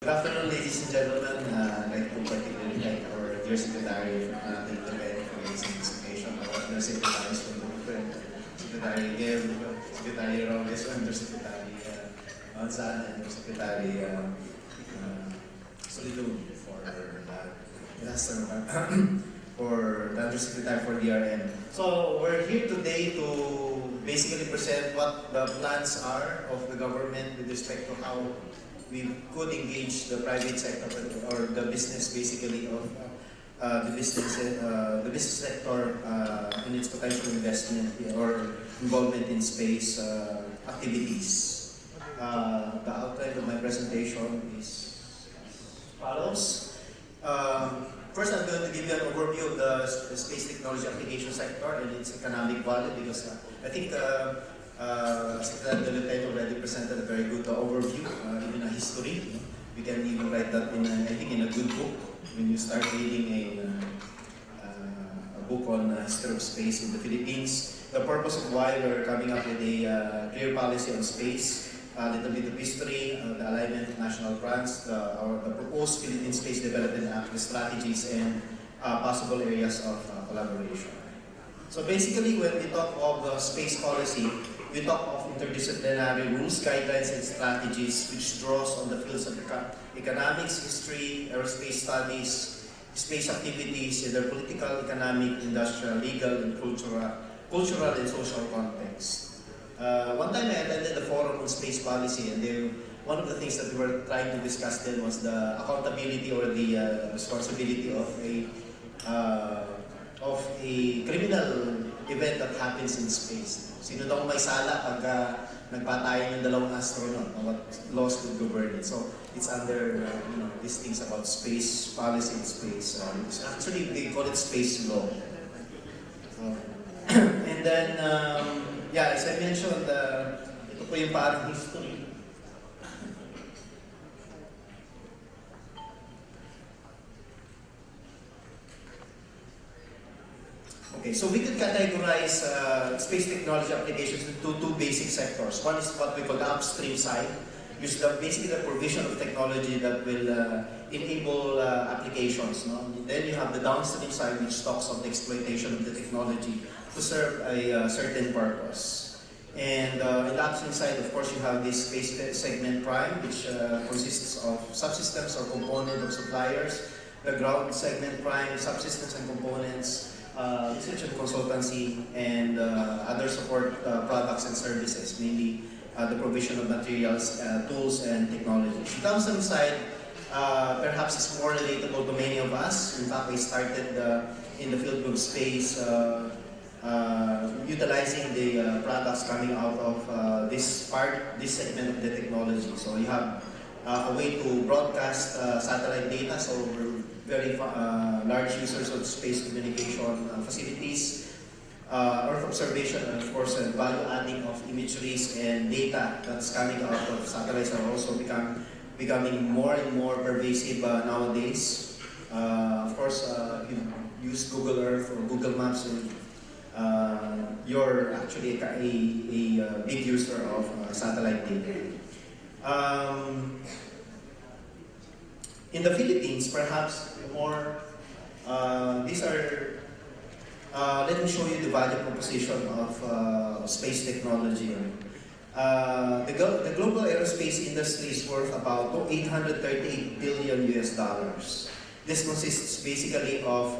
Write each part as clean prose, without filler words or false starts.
Good afternoon, ladies and gentlemen. I'd like to particularly thank our dear Secretary for raising this occasion, our other secretaries from the different Secretary Gil, Secretary Robles, Undersecretary Manzan, and Secretary Solidum for the Undersecretary for DRN. So we're here today to basically present what the plans are of the government with respect to how we could engage the private sector or the business basically of the business sector in its potential investment or involvement in space activities. The outline of my presentation is as follows. First, I'm going to give you an overview of the space technology application sector and its economic value because I think Secretary Enrico already presented a very good overview, even a history. We can even write that in, I think, in a good book when you start reading a book on history of space in the Philippines. The purpose of why we're coming up with a clear policy on space, a little bit of history, the alignment of national plans, the proposed Philippine Space Development Act, the strategies, and possible areas of collaboration. So basically, when we talk of space policy, we talk of interdisciplinary rules, guidelines, and strategies which draws on the fields of economics, history, aerospace studies, space activities in their political, economic, industrial, legal, and cultural and social context. One time I attended a forum on space policy, and one of the things that we were trying to discuss then was the accountability or the responsibility of a criminal event that happens in space. Sino daw may sala pag nagpatayan yung dalawang astronaut? What laws could govern it? So it's under these things about space policy and space. Actually, they call it space law. And then, yeah, as I mentioned, ito po yung parang history. Okay, so we could categorize space technology applications into two basic sectors. One is what we call the upstream side, which is basically the provision of technology that will enable applications. No? Then you have the downstream side, which talks of the exploitation of the technology to serve a certain purpose. And in the upstream side, of course, you have this space segment prime, which consists of subsystems or components of suppliers, the ground segment prime, subsystems and components, research and consultancy, and other support products and services, mainly the provision of materials, tools, and technology. The downstream side perhaps is more relatable to many of us. In fact, I started in the field of space utilizing the products coming out of this segment of the technology. So you have a way to broadcast satellite data, so we're very large users of space communication facilities, Earth observation, and of course value adding of imageries and data that's coming out of satellites are also becoming more and more pervasive nowadays. Of course, if you use Google Earth or Google Maps, you're actually a big user of satellite data. In the Philippines, perhaps more, these are, let me show you the value proposition of space technology. The global aerospace industry is worth about $838 billion US. This consists basically of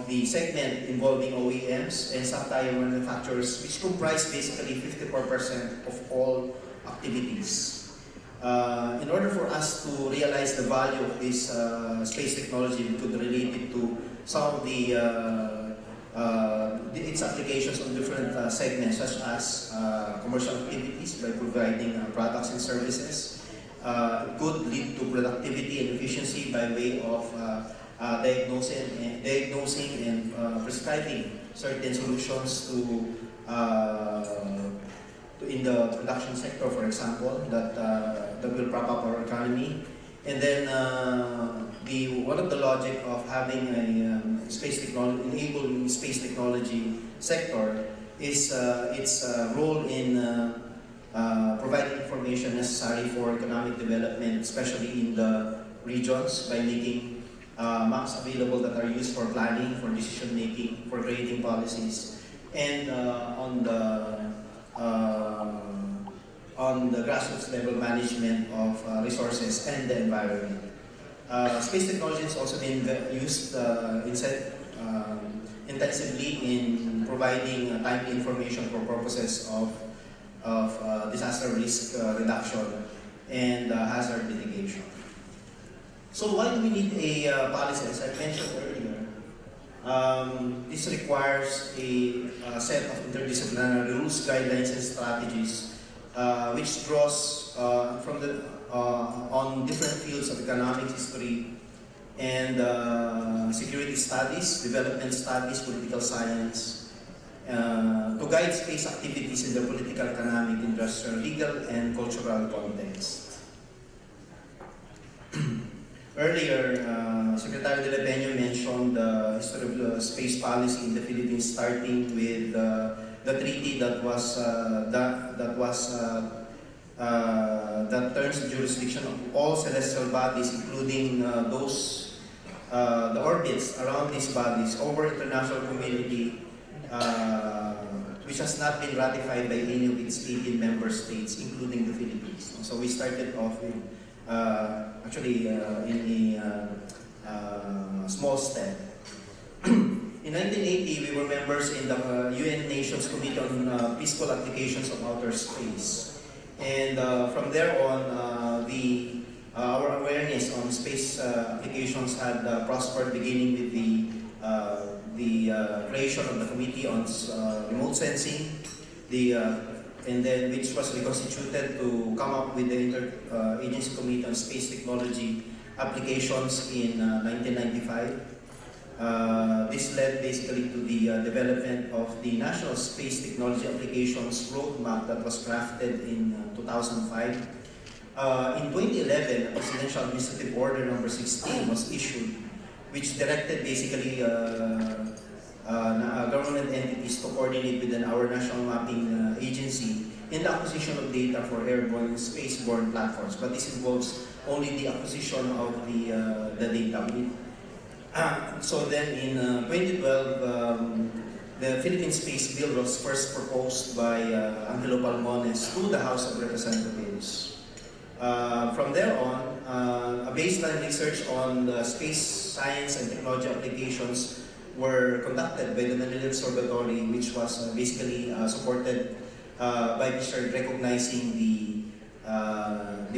the segment involving OEMs and sub-tier manufacturers, which comprise basically 54% of all activities. In order for us to realize the value of this space technology, we could relate it to some of its applications on different segments, such as commercial activities by providing products and services. It could lead to productivity and efficiency by way of diagnosing and prescribing certain solutions in the production sector, for example, that will prop up our economy. And then one of the logic of having a space technology, enabling space technology sector is its role in providing information necessary for economic development, especially in the regions, by making maps available that are used for planning, for decision making, for creating policies, and on the grassroots level management of resources and the environment. Space technology has also been used intensively in providing timely information for purposes of disaster risk reduction and hazard mitigation. So why do we need a policy? As I mentioned earlier, this requires a set of interdisciplinary rules, guidelines, and strategies which draws from on different fields of economic history and security studies, development studies, political science, to guide space activities in the political, economic, industrial, legal, and cultural context. Earlier, Secretary De La Peña mentioned the history of the space policy in the Philippines, starting with the treaty that turns the jurisdiction of all celestial bodies, including the orbits around these bodies, over international community, which has not been ratified by any of its 18 member states, including the Philippines. So we started off with in a small step. In 1980, we were members in the UN Nations Committee on Peaceful Applications of Outer Space. And from there on, our awareness on space applications had prospered, beginning with the creation of the Committee on Remote Sensing, and then which was reconstituted to come up with the Inter-Agency Committee on Space Technology Applications in 1995. This led basically to the development of the National Space Technology Applications Roadmap that was crafted in 2005. In 2011, a Presidential Administrative Order number 16 was issued, which directed basically government entities to coordinate with our national mapping agency in the acquisition of data for airborne and spaceborne platforms. But this involves only the acquisition of the data. So then in 2012, the Philippine Space Bill was first proposed by Angelo Palmones to the House of Representatives. From there on, a baseline research on the space science and technology applications were conducted by the Manila Observatory, which was basically supported by Mr. recognizing the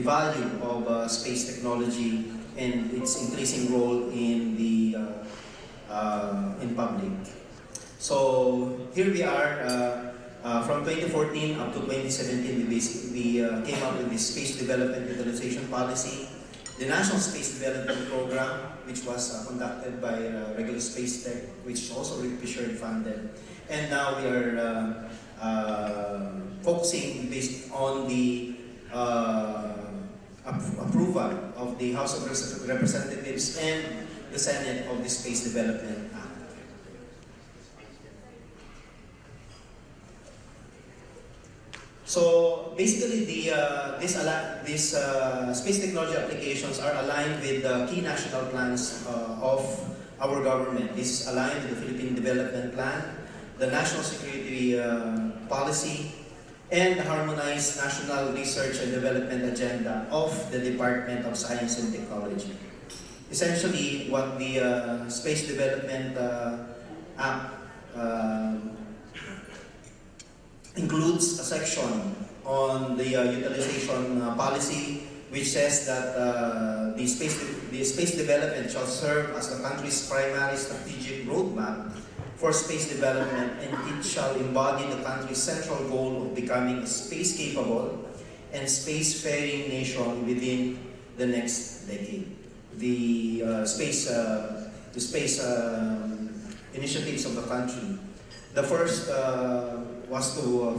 value of space technology and its increasing role in public. So here we are. From 2014 up to 2017, we came up with the Space Development Utilization Policy, the National Space Development Program, which was conducted by Regular Space Tech, which is also Fishery funded. And now we are focusing based on the approval of the House of Representatives and the Senate of the Space Development Act. So basically, these space technology applications are aligned with the key national plans of our government. This is aligned with the Philippine Development Plan, the National Security Policy, and the Harmonized National Research and Development Agenda of the Department of Science and Technology. Essentially, what the Space Development Act includes a section on the utilization policy, which says that the space development shall serve as the country's primary strategic roadmap for space development, and it shall embody the country's central goal of becoming a space-capable and space-faring nation within the next decade. The space initiatives of the country. The first was to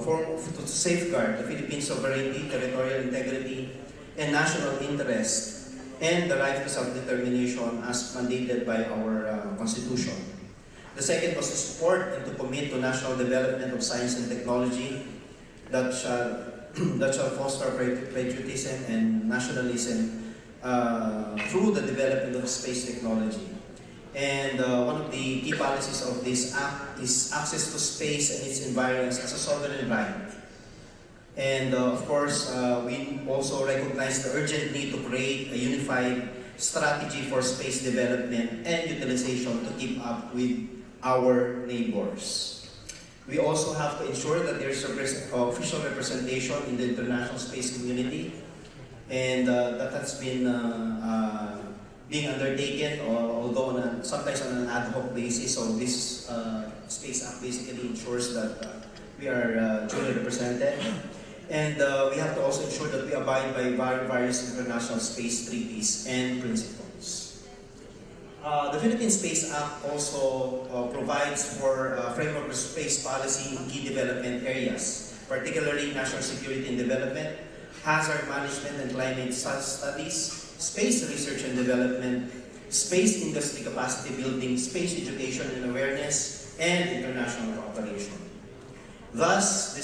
safeguard the Philippines' sovereignty, territorial integrity, and national interest, and the right to self-determination as mandated by our Constitution. The second was to support and to commit to national development of science and technology that that shall foster patriotism and nationalism through the development of space technology. And one of the key policies of this act is access to space and its environs as a sovereign right. And of course, we also recognize the urgent need to create a unified strategy for space development and utilization to keep up with our neighbors. We also have to ensure that there is official representation in the international space community, and that has been being undertaken, although sometimes on an ad hoc basis. So this Space Act basically ensures that we are duly represented. And we have to also ensure that we abide by various international space treaties and principles. The Philippine Space Act also provides for a framework of space policy in key development areas, particularly national security and development, hazard management and climate studies, space research and development, space industry capacity building, space education and awareness, and international cooperation. Thus, the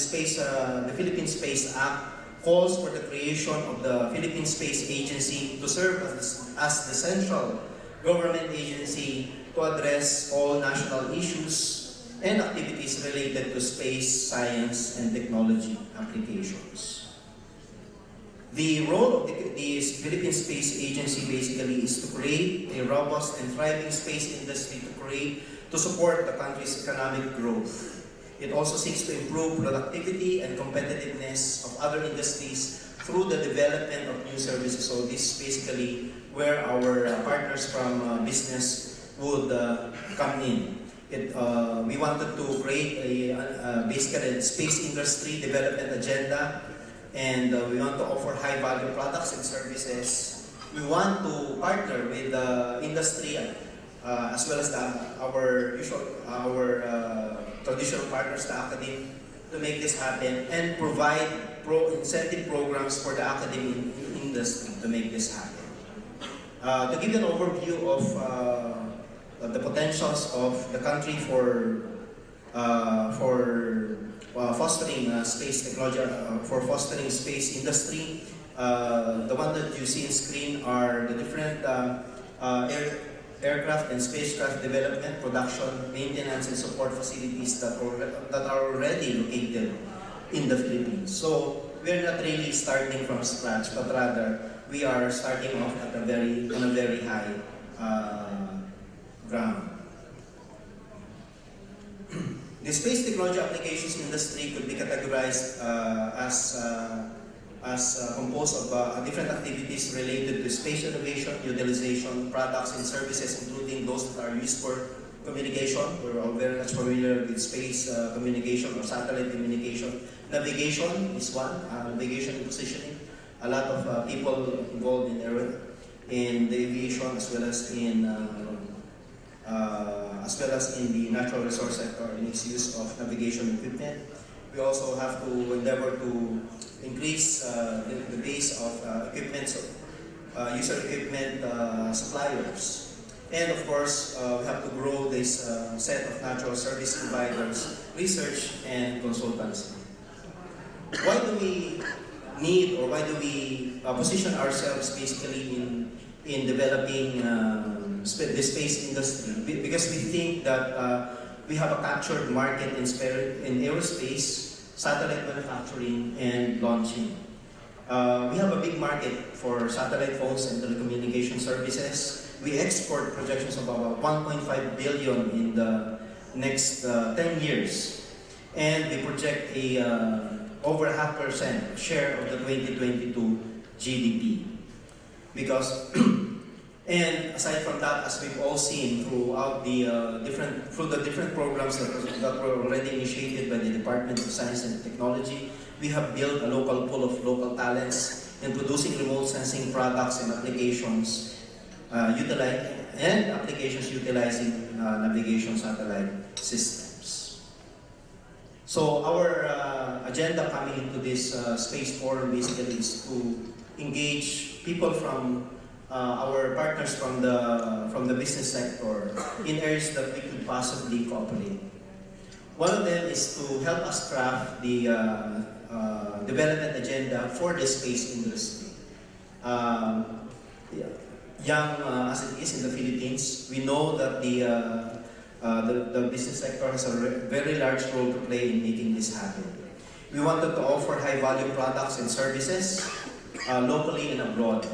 Philippine Space Act calls for the creation of the Philippine Space Agency to serve as the central government agency to address all national issues and activities related to space, science, and technology applications. The role of the Philippine Space Agency basically is to create a robust and thriving space industry to support the country's economic growth. It also seeks to improve productivity and competitiveness of other industries through the development of new services. So this is basically where our partners from business would come in. We wanted to create basically a space industry development agenda, and we want to offer high-value products and services. We want to partner with the industry as well as our traditional partners, the academy, to make this happen and provide incentive programs for the academic industry to make this happen. To give you an overview of the potentials of the country for fostering space technology, for fostering space industry, the one that you see on screen are the different aircraft and spacecraft development, production, maintenance, and support facilities that are already located in the Philippines. So we're not really starting from scratch, but rather we are starting off at on a very high ground. The space technology applications industry could be categorized as composed of different activities related to space innovation, utilization, products and services, including those that are used for communication. We're all very much familiar with space communication or satellite communication. Navigation is one, navigation and positioning. A lot of people involved in the aviation as well as in the natural resource sector in its use of navigation equipment. We also have to endeavor to increase the base of user equipment suppliers. And of course, we have to grow this set of natural service providers, research and consultancy. Why do we need, or why do we position ourselves basically in developing the space industry? Because we think that we have a captured market in aerospace, satellite manufacturing, and launching. We have a big market for satellite phones and telecommunication services. We export projections of about 1.5 billion in the next 10 years. And we project over 0.5% share of the 2022 GDP. Because and aside from that, as we've all seen throughout the different programs that were already initiated by the Department of Science and Technology, we have built a local pool of local talents in producing remote sensing products and applications utilizing navigation satellite systems. So our agenda coming into this space forum basically is to engage people from our partners from the business sector in areas that we could possibly cooperate. One of them is to help us craft the development agenda for the space industry. Yeah. Young as it is in the Philippines, we know that the business sector has a very large role to play in making this happen. We wanted to offer high-value products and services locally and abroad.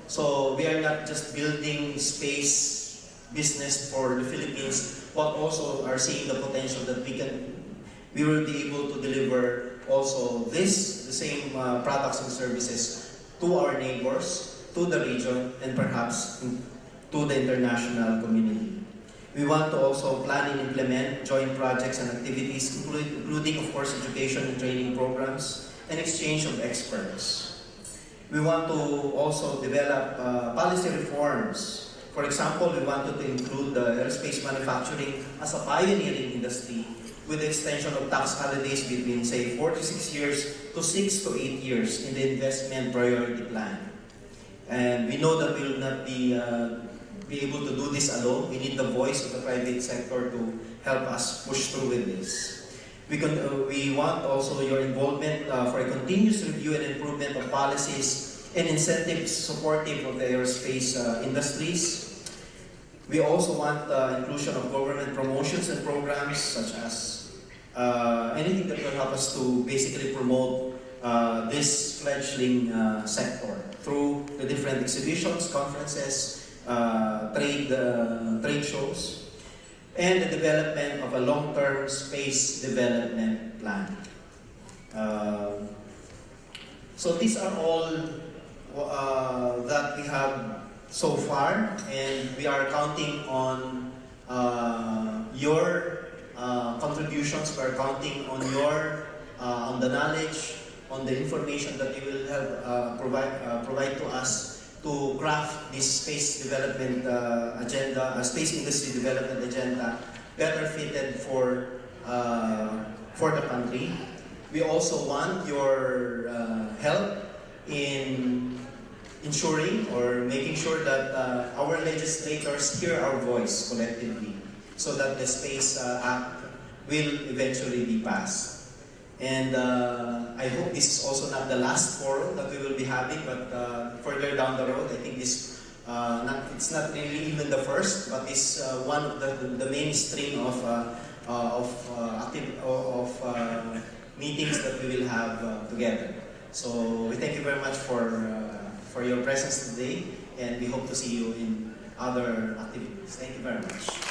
So we are not just building space business for the Philippines, but also are seeing the potential that we will be able to deliver also the same products and services to our neighbors, to the region, and perhaps to the international community. We want to also plan and implement joint projects and activities, including, of course, education and training programs and exchange of experts. We want to also develop policy reforms. For example, we wanted to include the aerospace manufacturing as a pioneering industry with the extension of tax holidays between, say, 4 to 6 years to 6 to 8 years in the investment priority plan. And we know that we will not be able to do this alone. We need the voice of the private sector to help us push through with this. We want also your involvement for a continuous review and improvement of policies and incentives supportive of the aerospace industries. We also want inclusion of government promotions and programs such as anything that will help us to basically promote this fledgling sector through the different exhibitions, conferences, trade shows, and the development of a long-term space development plan. So these are all that we have so far, and we are counting on your contributions. We are counting on on the knowledge, on the information that you will have provide to us to craft this space development agenda, space industry development agenda, better fitted for the country. We also want your help in ensuring or making sure that our legislators hear our voice collectively, so that the Space Act will eventually be passed. And I hope this is also not the last forum that we will be having, but further down the road, I think this it's not really even the first, but it's one of the mainstream of meetings that we will have together. So we thank you very much for your presence today, and we hope to see you in other activities. Thank you very much.